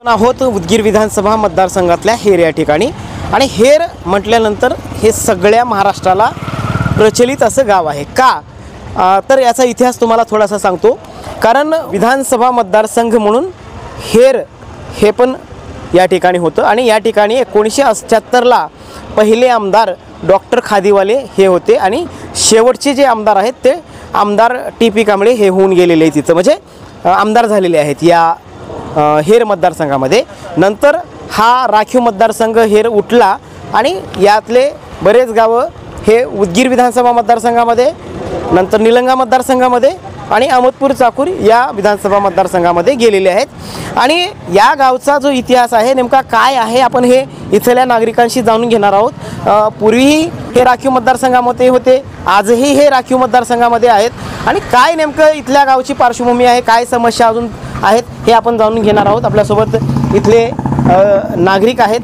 आहोत उदगीर विधानसभा मतदारसंघातल्या हेर या ठिकाणी आणि हेर म्हटल्यानंतर हे सगळ्या महाराष्ट्राला प्रचलित असं गाव आहे का तर याचा इतिहास तुम्हाला थोडासा सांगतो। कारण विधानसभा मतदारसंघ म्हणून हेर हे पण या ठिकाणी होतं आणि या ठिकाणी 1978ला पहिले आमदार डॉक्टर खादीवाले हे होते आणि शेवटचे जे आमदार आहेत ते आमदार टी.पी. कांबळे हे होऊन गेलेले आहेत तिथं, म्हणजे आमदार झालेले आहेत या हेर मतदारसंघामध्ये। नंतर हा राखीव मतदारसंघ हेर उठला आणि यातले बरेच गावं हे उदगीर विधानसभा मतदारसंघामध्ये, नंतर निलंगा मतदारसंघामध्ये आणि अहमदपूर चाकूर या विधानसभा मतदारसंघामध्ये गेलेले आहेत। आणि या गावचा जो इतिहास आहे नेमका काय आहे आपण हे इथल्या नागरिकांशी जाणून घेणार आहोत। पूर्वीही हे राखीव मतदारसंघामध्ये होते, आजही हे राखीव मतदारसंघामध्ये आहेत आणि काय नेमकं इथल्या गावची पार्श्वभूमी आहे, काय समस्या अजून आहेत हे आपण जाणून घेणार आहोत। आपल्यासोबत इथले नागरिक आहेत।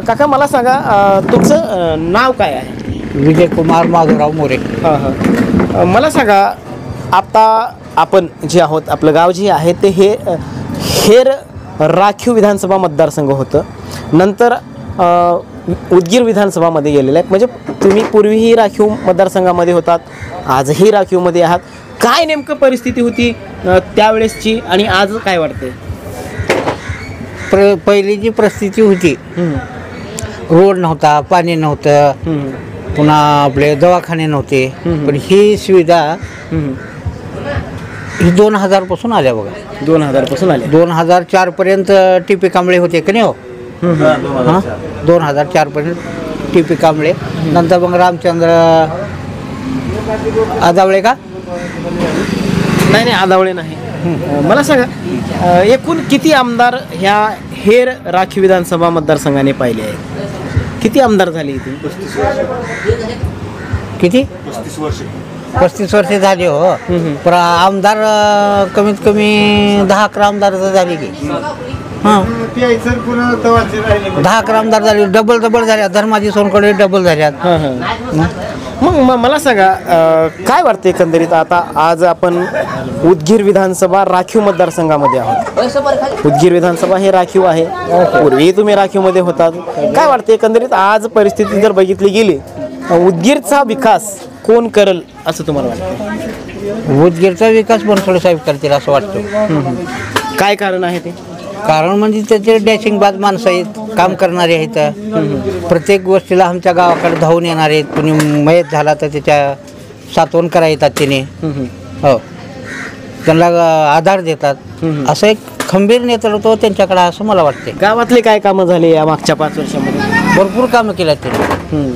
काका मला सांगा तुमचं नाव काय आहे? विजय कुमार माधवराव मोरे। मला सांगा आता आपण जे आहोत आपलं गाव जे आहे ते हे हेर राखीव विधानसभा मतदारसंघ होतं, नंतर उदगीर विधानसभामध्ये गेलेलं आहे, म्हणजे तुम्ही पूर्वीही राखीव मतदारसंघामध्ये होतात, आजही राखीवमध्ये आहात। काय नेमकं परिस्थिती होती त्यावेळेसची आणि आज काय वाटते? पहिली जी परिस्थिती होती, रोड नव्हता, पाणी नव्हतं, पुन्हा आपले दवाखाने नव्हते, पण ही सुविधा ही 2000 पासून आल्या बघा। 2000 पासून आले। 2004 पर्यंत टी.पी. कांबळे होते का नाही हो? 2004 पर्यंत टी.पी. कांबळे, नंतर मग रामचंद्र आदावळे का? नाही आदावळे नाही। मला सांगा एकूण किती आमदार ह्या हेर राखीव विधानसभा मतदारसंघाने पाहिले आहेत? किती आमदार झाले इथे? किती? 35 वर्षे झाले हो। पण आमदार कमीत कमी 10-11 आमदार झाले की 10-11 आमदार झाले, डबल झाल्या। धर्माजी सोनकडे डबल झाल्यात। मग मला सांगा काय वाटते एकंदरीत आता आज आपण उदगीर विधानसभा राखीव मतदारसंघामध्ये आहोत। उदगीर विधानसभा हे राखीव आहे, पूर्वी तुम्ही राखीवमध्ये होतात। काय वाटते एकंदरीत आज परिस्थिती जर बघितली गेली उदगीरचा विकास कोण करेल असं तुम्हाला वाटतं? उदगीरचा विकास बनसोडे साहेब करतील असं वाटतं। काय कारण आहे ते? कारण म्हणजे त्याचे डॅशिंगबाज माणसं आहेत, काम करणारे आहेत। प्रत्येक गोष्टीला आमच्या गावाकडे धावून येणार आहेत, कुणी मयत झाला तर त्याच्या सातवण करा येतात त्याने, हो त्यांना आधार देतात। असं एक खंबीर नेतृत्व त्यांच्याकडे असं मला वाटते। गावातले काय कामं झाले या मागच्या 5 वर्षामध्ये? भरपूर कामं केल्यात त्यांनी।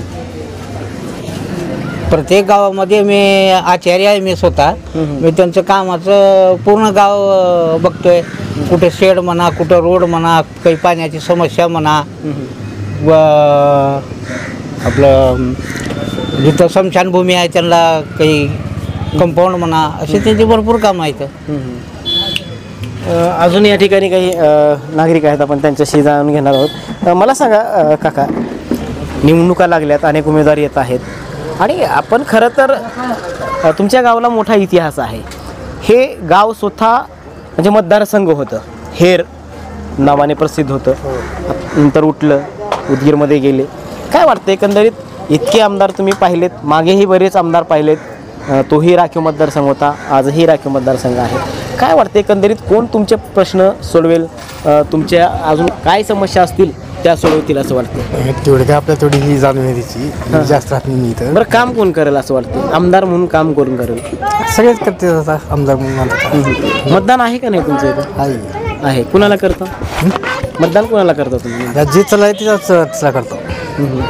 प्रत्येक गावामध्ये मी आचार्य आहे, मी स्वतः मी त्यांचं कामाचं पूर्ण गाव बघतोय। कुठे शेड म्हणा, कुठं रोड म्हणा, काही पाण्याची समस्या म्हणा, व आपलं जिथं स्मशानभूमी आहे त्यांना काही कंपाऊंड म्हणा, असे त्यांची भरपूर कामं आहेत। अजून या ठिकाणी काही नागरिक आहेत, आपण त्यांच्याशी जाणून घेणार आहोत। मला सांगा काका, निवडणुका लागल्यात, अनेक उमेदवार येत आहेत आणि आपण खरं तर तुमच्या गावाला मोठा इतिहास आहे। हे गाव स्वतः म्हणजे मतदारसंघ होतं, हेर नावाने प्रसिद्ध होतं, नंतर उठलं, उदगीरमध्ये गेले। काय वाटतं एकंदरीत इतके आमदार तुम्ही पाहिलेत, मागेही बरेच आमदार पाहिलेत, तोही राखीव मतदारसंघ होता, आजही राखीव मतदारसंघ आहे। काय वाटतं एकंदरीत कोण तुमचे प्रश्न सोडवेल, तुमच्या अजून काय समस्या असतील त्या सोडवतील असं वाटतं? तेवढं काय आपल्या थोडी ही जाणून आहे त्याची, जास्त राहत नाही इथं। बरं काम कोण करेल असं वाटतं? आमदार म्हणून काम कोण करेल? सगळेच करते आता आमदार म्हणून। मतदान आहे का नाही तुमचं इथं? आहे। कुणाला करता मतदान? कुणाला करता तुम्ही? जे चला तिला करतो।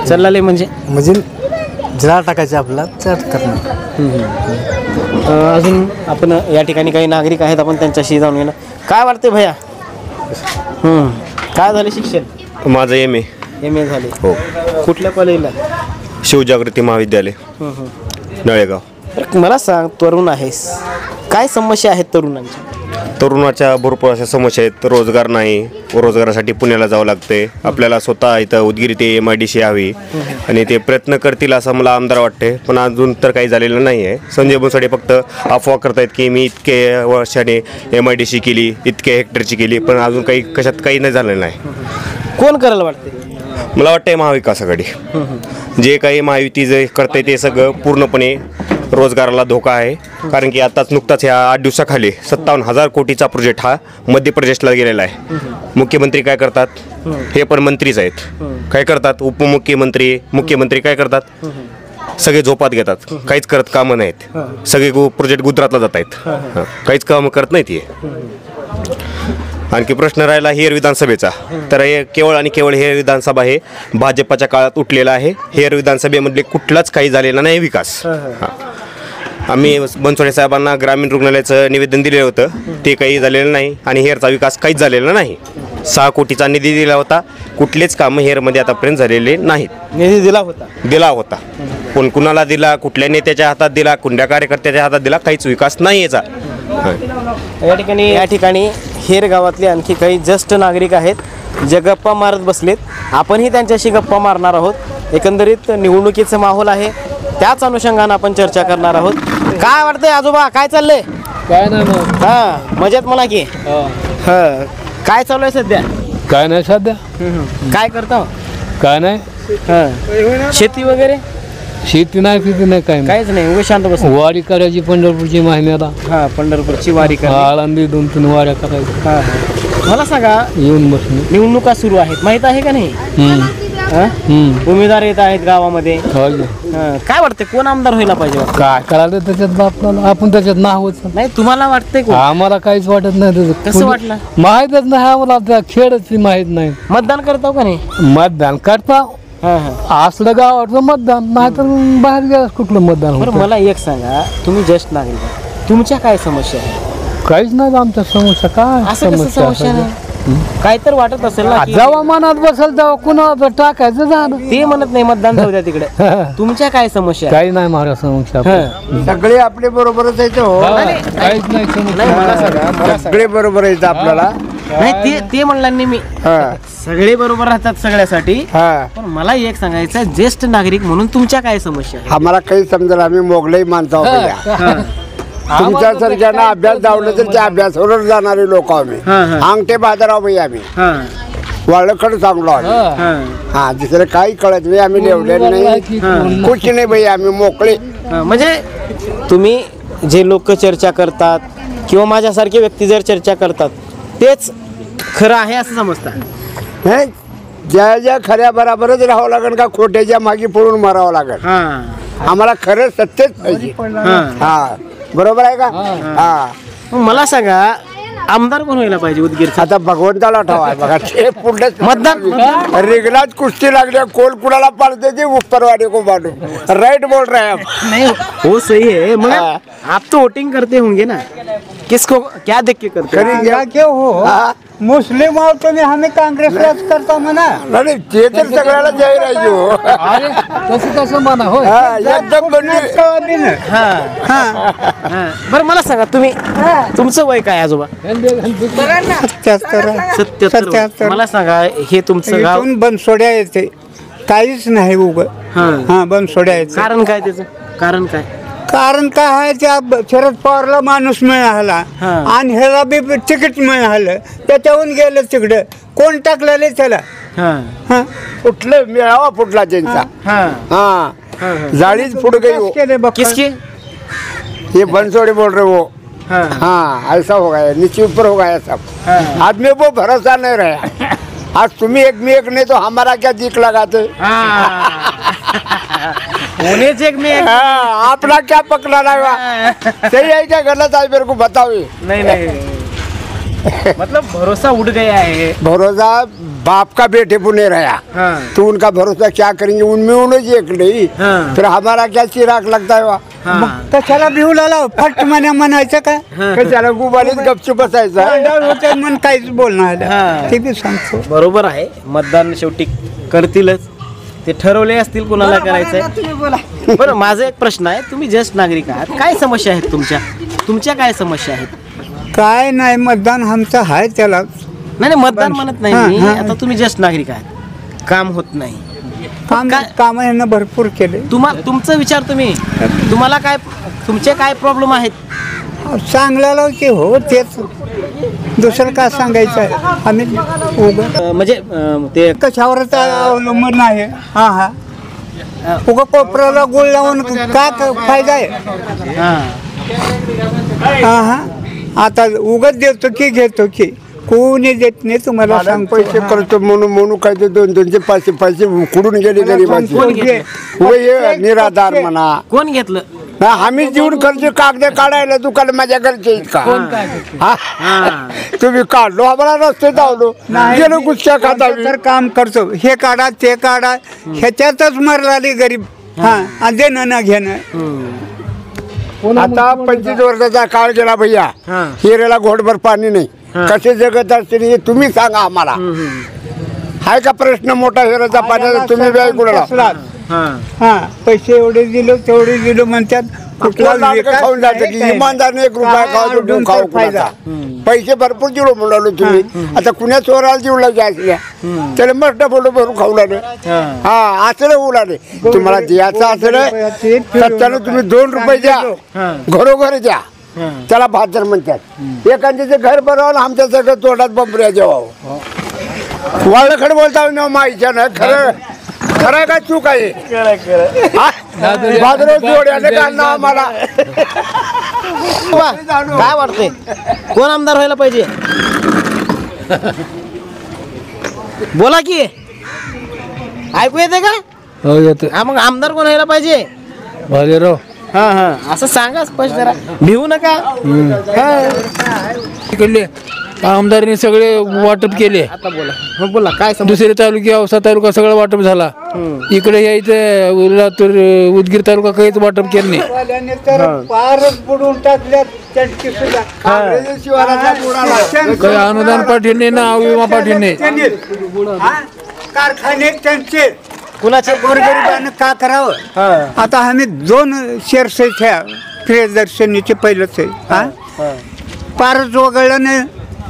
चालले म्हणजे ज्याला टाकायचे आपल्याला त्यात करणार। अजून आपण या ठिकाणी काही नागरिक आहेत, आपण त्यांच्याशी जाणून घेणार। काय वाटते भैया? काय झाले शिक्षण? माझं एम ए झाले। हो। कुठल्या कॉलेजला? शिवजागृती महाविद्यालय नळेगाव। मला सांग, तरुण आहेस, काय समस्या आहेत तरुणांच्या? तरुणाच्या भरपूर अशा समस्या आहेत. रोजगार नाही, रोजगारासाठी पुण्याला जावं लागते. आपल्याला स्वतः इथं उदगीर ते MIDC हवी आणि ते प्रयत्न करतील असं मला आमदार वाटते, पण अजून तर काही झालेलं नाही आहे. संजय बनसोडे फक्त अफवा करतायत की मी इतके वर्षाने MIDC केली, इतके हेक्टरची केली, पण अजून काही कशात काही नाही झालेलं नाही. कोण करायला वाटते? मला वाटतं महाविकास आघाडी जे काही महायुती जे करते ते सगळं पूर्णपणे रोजगाराला धोका आहे. कारण की आताच नुकताच ह्या 8 दिवसाखाली 57,000 कोटीचा प्रोजेक्ट हा मध्य प्रदेशला गेलेला आहे. मुख्यमंत्री काय करतात? हे पण मंत्रीच आहेत. काय करतात? उपमुख्यमंत्री, मुख्यमंत्री काय करतात? सगळे झोपात घेतात, काहीच करत कामं नाहीत. सगळे प्रोजेक्ट गुजरातला जात आहेत, काहीच कामं करत नाहीत. हे आणखी प्रश्न राहिला हेर विधानसभेचा, तर हे केवळ आणि केवळ हेर विधानसभा हे भाजपच्या काळात उठलेला आहे. हेर विधानसभेमधले कुठलाच काही झालेला नाही विकास. आम्ही बनसोडे साहेबांना ग्रामीण रुग्णालयाचं निवेदन दिलेलं होतं, ते काही झालेलं नाही आणि हेरचा विकास काहीच झालेला नाही. 6 कोटीचा निधी दिला होता, कुठलेच कामं हेरमध्ये आतापर्यंत झालेले नाहीत. निधी दिला होता. पण कुणाला दिला, कुठल्या नेत्याच्या हातात दिला, कुठल्या कार्यकर्त्याच्या हातात दिला, काहीच विकास नाही याचा. या ठिकाणी हेर गावातले आणखी काही ज्येष्ठ नागरिक आहेत जे गप्पा मारत बसलेत. आपणही त्यांच्याशी गप्पा मारणार आहोत. एकंदरीत निवडणुकीचं माहोल आहे, त्याच अनुषंगानं आपण चर्चा करणार आहोत. काय वाटतंय आजोबा, काय चाललंय? काय नाही हा, मजेत म्हणा की. हा, काय चालू आहे सध्या? काय नाही सध्या काय करतो? काय नाही. हा, शेती वगैरे? शेती नाही, किती नाही, काय नाही. काहीच नाही, उगा शांत बस. वारी करायची पंढरपूरची महिन्याला. हा, पंढरपूरची वारी करा. आळंदी 2-3 वाऱ्या करायच्या. हा, मला सांगा, येऊन बसणे. निवडणुका सुरू आहेत, माहित आहे का नाही? हा? उमेदवार येत आहेत गावामध्ये. हा, काय वाटतं कोण आमदार व्हायला पाहिजे? काय करायला त्याच्यात आपल्याला, आपण त्याच्यात ना होत नाही, तुम्हाला वाटतंय कोण? आम्हाला काहीच वाटत नाही त्याचं. कसं वाटलं? माहीतच नाही आम्हाला, त्या खेळच माहीत नाही. मतदान करतो का नाही? मतदान करता असलं गावाचं मतदान, नाही तर बाहेर गेलं कुठलं मतदान बरं, होतं. मला एक सांगा, तुम्ही ज्येष्ठ नागरिक आहे, तुमच्या काय समस्या आहे? काहीच नाही आमच्या समस्या. काय असं कसं समस्या नाही? काय तर वाटत असेल ना की जेव्हा मनात बसेल तेव्हा कुणाला टाकायचं झालं. ते म्हणत नाही मतदान जाऊ द्या तिकडे. तुमच्या काय समस्या आहे? काही नाही माझ्या समस्या. सगळे आपले बरोबरच आहेत हो. काहीच नाही समस्या. नाही, मला सांगा, सगळे बरोबर आहेत आपल्याला. नाही, ते म्हणलं नाही मी. सगळे बरोबर राहतात सगळ्यासाठी. पण मला एक सांगायचं, ज्येष्ठ नागरिक म्हणून तुमच्या काय समस्या आहे? आम्हाला काही समजेल, आम्ही मोगलाई माणसं आहोत. तुमच्यासारख्यांना अभ्यास धावलं तर त्या अभ्यासावर जाणारे लोक आम्ही. अंगठे बाजाराव बाई आम्ही. वाळखड चांगलो आम्ही. हा, दुसरं काही कळत नाही, आम्ही लिवलेलं नाही, कुछ नाही बाई, आम्ही मोकळे. म्हणजे तुम्ही जे लोक चर्चा करतात किंवा माझ्यासारखे व्यक्ती जर चर्चा करतात तेच खरं आहे असं समजतात? ज्या ज्या खऱ्या बराबरच राहावं लागेल का खोट्याच्या मागे पळून मारावं लागेल? आम्हाला खरं सत्यच पाहिजे. हा, बरोबर आहे का? हा, मला सांगा, आमदार कोण व्हायला पाहिजे उदगीरचा? आता भगवंताला ठावा बघा, ते पुढे मतदान रिगलाच कुस्ती लागली, कोण कुणाला पाळते ते उपरवाडी को बाडू. राइट बोल रहे हैं आप. नहीं, वो सही है, मगर आप तो वोटिंग करते होंगे ना, किसको क्या देख के करते? करेंगे क्यों हो? मुस्लिम और तुम्ही हमें काँग्रेसलाच करता म्हणा. नाही, ते तर सगळ्याला जाहीर आहे जो. अरे तसं कसं म्हणा होय. एकदम बंदी. बरं, मला सांगा, तुम्ही तुमचं वय काय आजोबा? 77. मला सांगा, हे तुमचं गाव बनसोड्या येते, काहीच नाही उग. हा, बनसोड्या येते. कारण काय त्याचं? कारण काय? कारण काय आहे, त्या शरद पवारला माणूस मिळाला आणि ह्याला बी तिकीट मिळालं, त्याच्याहून गेलं तिकडं. कोण टाकलेले त्याला? कुठलं मिळावा फुटला त्यांचा. हा, जाळीच फुट गई. किसकी? ये बनसोड़े बोल रहे वो. हाँ, ऐसा हो गया, नीचे ऊपर हो गया सब. आदमी को भरोसा नहीं रहा. आज तुम्ही एक में एक नहीं तो हमारा क्या दिख लगाते? एक में एक. आपला क्या पकड़ा लगा? सही है क्या गलत है, मेरे को बताओ. नहीं, मतलब भरोसा उठ गया है. भरोसा बाप का बेटे को नहीं रहा. तो उनका भरोसा क्या करेंगे? उनमें उन्हें एक नहीं, फिर हमारा क्या चिराग लगता है? कशाला भिवला फट म्हणायचं काय? कशाला गुबालीत गपचूप बसायचं? मन काहीच बोलणार, ते बी सांगतो. बरोबर आहे, मतदान शेवटी करतीलच, ते ठरवले असतील कुणाला करायचंय. बरं, माझा एक प्रश्न आहे, तुम्ही ज्येष्ठ नागरिक आहात, काय समस्या आहेत तुमच्या काय समस्या आहेत? काय नाही मतदान आमचं आहे त्याला. नाही मतदान म्हणत नाही हां, मी. हां. आता तुम्ही ज्येष्ठ नागरिक आहात, काम होत नाही. काम यांना भरपूर केले. तुमचं विचार तुम्हाला काय, तुमचे काय प्रॉब्लेम आहेत? चांगल्याला की हो तेच, दुसरं काय सांगायचं आहे. आम्ही म्हणजे ते कशावरच अवलंबून आहे. हा हा उगा कोपऱ्याला गोळ लावून काय फायदा आहे. हा हा आता उगाच देतो की घेतो की कोणी देत नाही तुम्हाला सांगतो. पैसे करतो म्हणून काय ते 200 500 उकडून गेले गरीबाचे. होय निराधार म्हणा. कोण घेतलं? आम्ही जीवन खर्च कागद काढायला दुकान माझ्या घरचे का तुम्ही काढलो आम्हाला रस्ते धावलो गेलो गुच्छा खाता तर काम करतो. हे काढा ते काढा ह्याच्यातच मरलाली गरीब. हा देणं ना घेणं. आता 25 वर्षाचा काळ गेला भैया. हिरेला घोटभर पाणी नाही. कसे जगत असतील हे तुम्ही सांगा आम्हाला. हाय का प्रश्न मोठा हिरेचा पाण्याचा तुम्ही व्याय कुणाला हा पैसे एवढे दिलो तेवढे दिलो म्हणतात. कुठला खाऊन जायचं की इमानदारने 1 रुपया खाऊ खाऊ फायदा. पैसे भरपूर दिलो म्हणालो तुम्ही. आता कुण्या चोराला जीवला असल्या त्याला मस्त फोटो भरून खाऊ लागले. हा असं उलाले तुम्हाला द्यायचं असलं सत्यानं तुम्ही 2 रुपये द्या घरोघर द्या. त्याला भाजर म्हणतात. एखाद्याचे घर बनवायला आमच्या सगळं तोंडात बंबऱ्या जेव्हा वाळखड बोलता ना माईच्या ना खरं खरं काय चूक आहे. बाजरो जोड्याने काढणं आम्हाला. काय वाटतंय कोण आमदार व्हायला पाहिजे? बोला की ऐकू येते का? हो येतं. हा मग आमदार कोण व्हायला पाहिजे? भालेराव. हा हा असं सांगा स्पष्ट जरा, भिवू नका. तिकडले आमदारांनी सगळे वाटप केले. आता बोला बोला काय दुसरे तालुके औसा तालुका सगळं वाटप झाला. इकडे यायचं लातूर उदगीर तालुका काहीच वाटप केलं नाही. पारच बुडून टाकल्यात त्यांची सुद्धा. काही अनुदान पाठवणे ना विमा पाठवणे. कारखाने त्यांचे कुणाचे? गोरगरिबांना का करावं. आता आम्ही 2 शेअर्स आहेत ह्या प्रियदर्शनीचे पहिलंच आहे. हा पारच वगळल्याने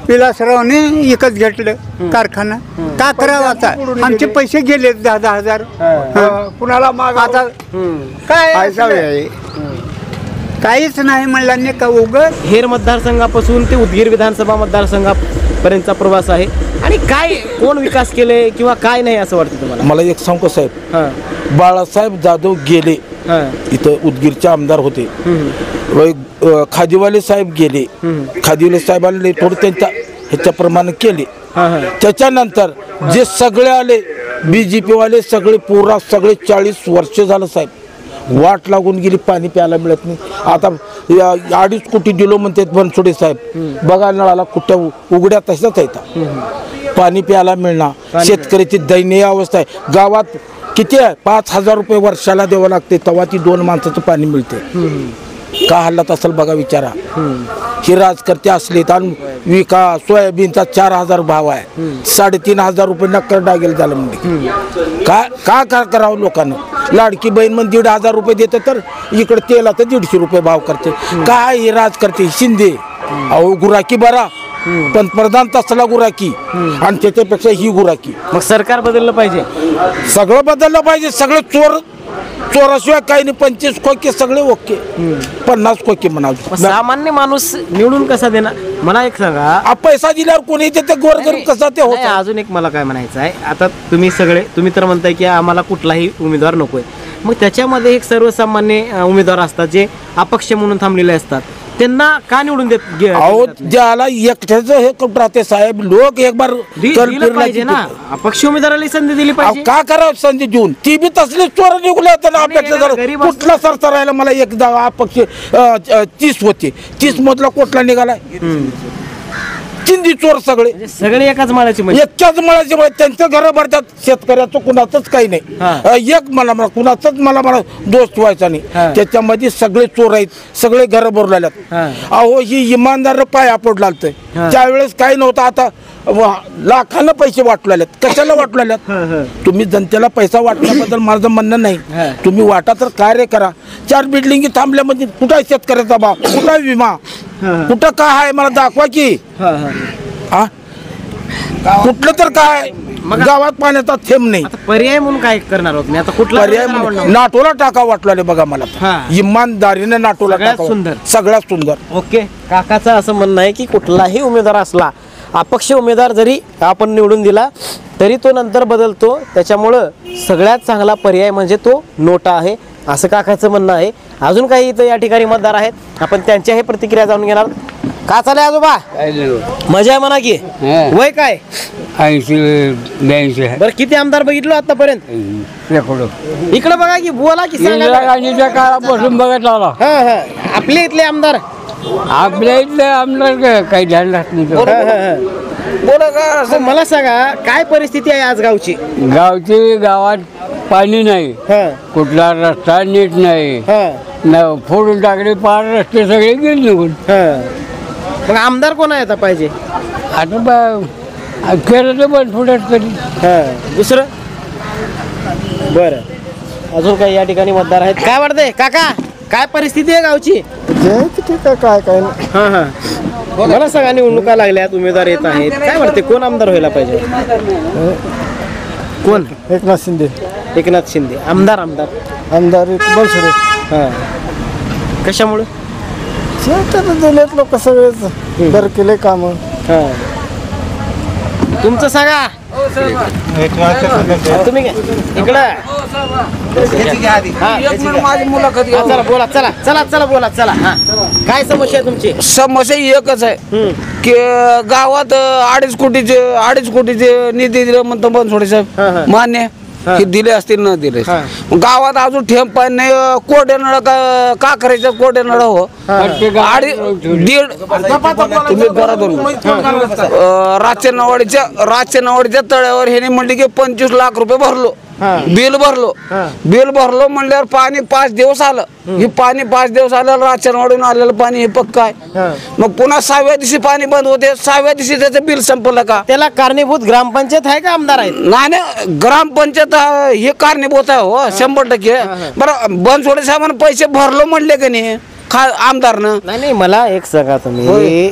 विलासरावने एकच घेतलं कारखाना. का करावं आता? आमचे पैसे गेले 10-10 हजार. कुणाला माग आता काय काहीच नाही म्हणलं का उगं. हेर मतदारसंघापासून ते उदगीर विधानसभा मतदारसंघापर्यंतचा प्रवास आहे. आणि काय कोण विकास केले किंवा काय नाही असं वाटतं तुम्हाला? मला एक सांगतो साहेब, बाळासाहेब जाधव गेले इथं उदगीरचे आमदार होते. खादीवाले साहेब गेले. खादीवाले साहेबांनी थोडं त्यांच्या ह्याच्याप्रमाणे केले. त्याच्यानंतर जे सगळे आले BJP वाले सगळे पुरा सगळे 40 वर्ष झालं साहेब वाट लागून गेली. पाणी प्यायला मिळत नाही. आता 2.5 कोटी दिलो म्हणतात बनसोडे साहेब. बघा नळाला कुठं उघड्या तशाच आहेत. पाणी प्यायला मिळणार. शेतकऱ्याची दयनीय अवस्था आहे. गावात किती आहे 5,000 रुपये वर्षाला द्यावं लागते तेव्हा ती 2 माणसाचं पाणी मिळते. का हल्लात असेल बघा विचारा. ही राजकर्ते असले तर विका सोयाबीनचा 4,000 भाव आहे. 3,500 रुपये नक्कर डागेल झालं म्हणजे का करावं लोकांना. लाडकी बहीण मग 1,500 रुपये देते तर इकडे तेला तर 150 रुपये भाव करते. काय हे राजकर्ते शिंदे अहो गुराकी बरा पंतप्रधान तसला गुराकी आणि त्याच्यापेक्षा ही गुराकी. मग सरकार बदललं पाहिजे. सगळं बदललं पाहिजे. सगळं चोराशिवाय काही नाही. 25 खोके सगळे ओके. 50 खोके म्हणावं. सामान्य माणूस निवडून कसा देणार मला एक सांगा. पैसा दिल्यावर कोणी ते गोरगरीब कसा ते होत. अजून एक मला काय म्हणायचं आहे. आता तुम्ही तर म्हणताय की आम्हाला कुठलाही उमेदवार नकोय. मग त्याच्यामध्ये एक सर्वसामान्य उमेदवार असतात जे अपक्ष म्हणून थांबलेले असतात. त्यांना का निवडून देत? अहो ज्याला एकट्याच हे कुठं राहते साहेब. लोक एक बार पाहिजे ना अपक्ष उमेदवाराला संधी दिली पाहिजे. का करावं संधी देऊन? ती बी तसली चोर निघले होते ना. अपेक्षा कुठला सरचा राहिला. मला एकदा अपक्ष 30 होते. 30 मधला कुठला निघालाय? चिंदी चोर सगळे एकाच माळाची एकाच माळाची. त्यांचं घर भरतात. शेतकऱ्याचं कुणाचंच काही नाही. एक मला कुणाचंच मला दोस्त व्हायचा नाही. त्याच्यामध्ये सगळे चोर आहेत. सगळे घर भरलेल्यात. अहो ही इमानदार पाया पडला त्यावेळेस काही नव्हतं. आता लाखानं पैसे वाटलेत. कशाला वाटलेल्यात? तुम्ही जनतेला पैसा वाटण्याबद्दल माझं म्हणणं नाही. तुम्ही वाटा तर कार्य करा. 4 बिल्डिंगी थांबल्यामध्ये कुठं शेतकऱ्याचा भाव कुठं विमा कुठं काय आहे मला दाखवा की हा कुठलं तर काय गावात पाण्याचा थेंब नाही. आता पर्याय म्हणून काय करणार आहोत मी आता कुठला पर्याय पर्याय आवडणार? नाटोला टाका वाटलं बघा मला हा. इमानदारीने नाटोला सगळ्यात टाकावं. सुंदर. सगळ्यात सुंदर. ओके, काकाचं असं म्हणणं आहे की कुठलाही उमेदवार असला, अपक्ष उमेदवार जरी आपण निवडून दिला तरी तो नंतर बदलतो, त्याच्यामुळं सगळ्यात चांगला पर्याय म्हणजे तो नोटा आहे, असं काकाचं म्हणणं आहे. अजून काही इथं या ठिकाणी मतदार आहेत, आपण त्यांच्याही प्रतिक्रिया जाणून घेणार. का चालय आजोबा? मजा आहे म्हणा की. वय काय? 80-82 बरं, किती आमदार बघितलो आतापर्यंत? इकडे बघा की, बोला की, सांगा. इंदिरा गांधीच्या काळापासून बघत आला. हा हा, आपले इथले आमदार. आपल्या इथले आमदार काही ध्यान राहत नाही. बोला का असं मला सांगा, काय परिस्थिती आहे आज गावची? गावात पाणी नाही, हा कुठला रस्ता नीट नाही, हा फोडून टाकले पार रस्ते सगळे गेले निघून. हा. मग आमदार कोण आहे आता पाहिजे? आता केलं तर पण पुढ्यात कधी. हा, दुसरं? बरं, अजून काही या ठिकाणी मतदार आहेत. काय वाटतंय काका, काय परिस्थिती आहे गावची? काय काय हा हा, मला सांगा, निवडणुका लागल्यात, उमेदवार येत आहेत, काय वाटते कोण आमदार व्हायला पाहिजे? कोण? एकनाथ शिंदे. एकनाथ शिंदे आमदार. आमदार बनसोडे. हा, कशामुळे? दिलेत लोक सगळेच बरं केले काम. हा, तुमचं सांगा. तुम्ही इकडं माझी मुलाखत घ्या. चला बोला, चला चला चला बोला, चला. हा, काय समस्या आहे तुमची? समस्या एकच आहे की गावात 2.5 कोटीचे निधी दिले म्हणतो बनसोडे हा, हा. साहेब. मान्य हे दिले असतील न दिले. हा. गावात अजून ठेम पाणी नाही. कोरडे नळ का करायचं? कोरडे नळ हो दीड तुम्ही घरातून राजच्या नवाडीच्या तळ्यावर ह्याने म्हणले की 25 लाख रुपये भरलो. बिल भरलो म्हणल्यावर पाणी 5 दिवस आलं. हे पाणी 5 दिवस आलं, राजनवाडून आलेलं पाणी हे पक्का आहे. मग पुन्हा 6व्या दिवशी पाणी बंद होते. 6व्या दिवशी त्याचं बिल संपलं का? त्याला कारणीभूत ग्रामपंचायत आहे का आमदार आहेत? नाही, ग्रामपंचायत हे कारणीभूत आहे हो 100%. बरं, बनसोडे साहेबांना पैसे भरलो म्हणले का नाही आमदारनं? नाही, मला एक सांगा, तुम्ही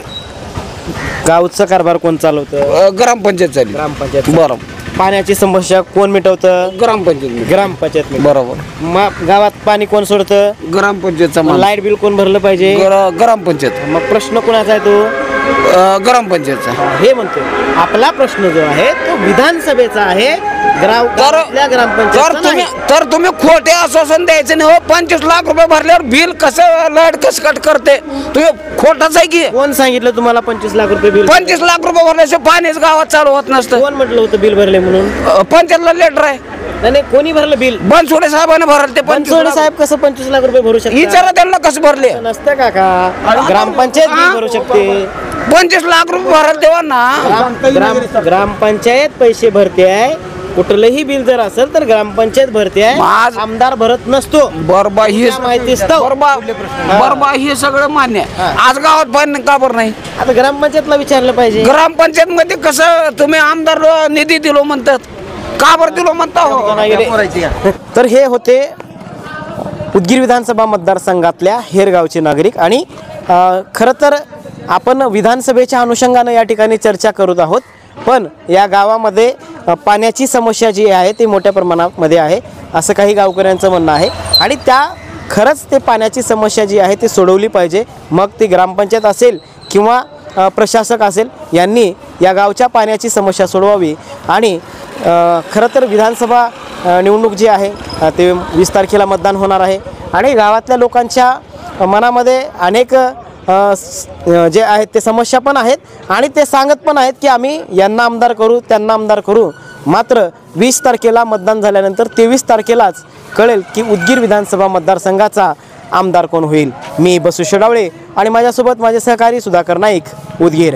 गावचा कारभार कोण चालवतं? ग्रामपंचायत झाली. ग्रामपंचायत. बरोबर. पाण्याची समस्या कोण मिटवतं? ग्रामपंचायत. ग्रामपंचायत. बरोबर. मग गावात पाणी कोण सोडतं? ग्रामपंचायतचा लाईट बिल कोण भरलं पाहिजे? ग्रामपंचायत. मग प्रश्न कोणाचा आहे तो? ग्रामपंचायतचा. हे म्हणतो, आपला प्रश्न जो आहे तो विधानसभेचा आहे, ग्रामपंचायत. तर तुम्ही खोटे आश्वासन द्यायचं नाही हो. 25 लाख रुपये भरल्यावर बिल कसं लाईट कसं कट करते? तुम्ही खोटाच आहे की. कोण सांगितलं तुम्हाला 25 लाख रुपये बिल? 25 लाख रुपये भरल्याशिवाय पाणीच गावात चालू होत नसतं. कोण म्हटलं होतं बिल भरले म्हणून? पंचायतला लेटर आहे. नाही, कोणी भरलं बिल? बनसोडे साहेबांनी भरलं ते. बनसोडे साहेब कसं 25 लाख रुपये भरू शकतात? विचारा त्यांना कसं भरले. नसतं काका, ग्रामपंचायत बिल भरू शकते. 25 लाख रुपये भरायला तेव्हा ना. ग्रामपंचायत पैसे भरते आहे. कुठलंही बिल जर असेल तर ग्रामपंचायत भरते आहे, आमदार भरत नसतो. बरोबर. ही माहिती बरोबर, हे सगळं मान्य आहे. आज गावात पाणी का बरं नाही? आता ग्रामपंचायतला विचारलं पाहिजे. ग्रामपंचायत मध्ये कसं तुम्ही आमदार निधी दिलो म्हणतात, का बरं दिलो म्हणता हो? तर हे होते उदगीर विधानसभा मतदारसंघातल्या हेरगावचे नागरिक. आणि खरं तर आपण विधानसभेच्या अनुषंगानं या ठिकाणी चर्चा करत आहोत, पण या गावामध्ये पाण्याची समस्या जी आहे ती मोठ्या प्रमाणामध्ये आहे असं काही गावकऱ्यांचं म्हणणं आहे. आणि खरंच ते पाण्याची समस्या जी आहे ती सोडवली पाहिजे. मग ती ग्रामपंचायत असेल किंवा प्रशासक असेल, यांनी या गावच्या पाण्याची समस्या सोडवावी. आणि खरं तर विधानसभा निवडणूक जी आहे ते 20 तारखेला मतदान होणार आहे. आणि गावातल्या लोकांच्या मनामध्ये अनेक जे आहेत ते समस्या पण आहेत आणि ते सांगत पण आहेत की आम्ही यांना आमदार करू, त्यांना आमदार करू. मात्र 20 तारखेला मतदान झाल्यानंतर 23 तारखेलाच कळेल की उदगीर विधानसभा मतदारसंघाचा आमदार कोण होईल. मी बसू शेडावळे आणि माझ्यासोबत माझे सहकारी सुधाकर नाईक, उदगीर.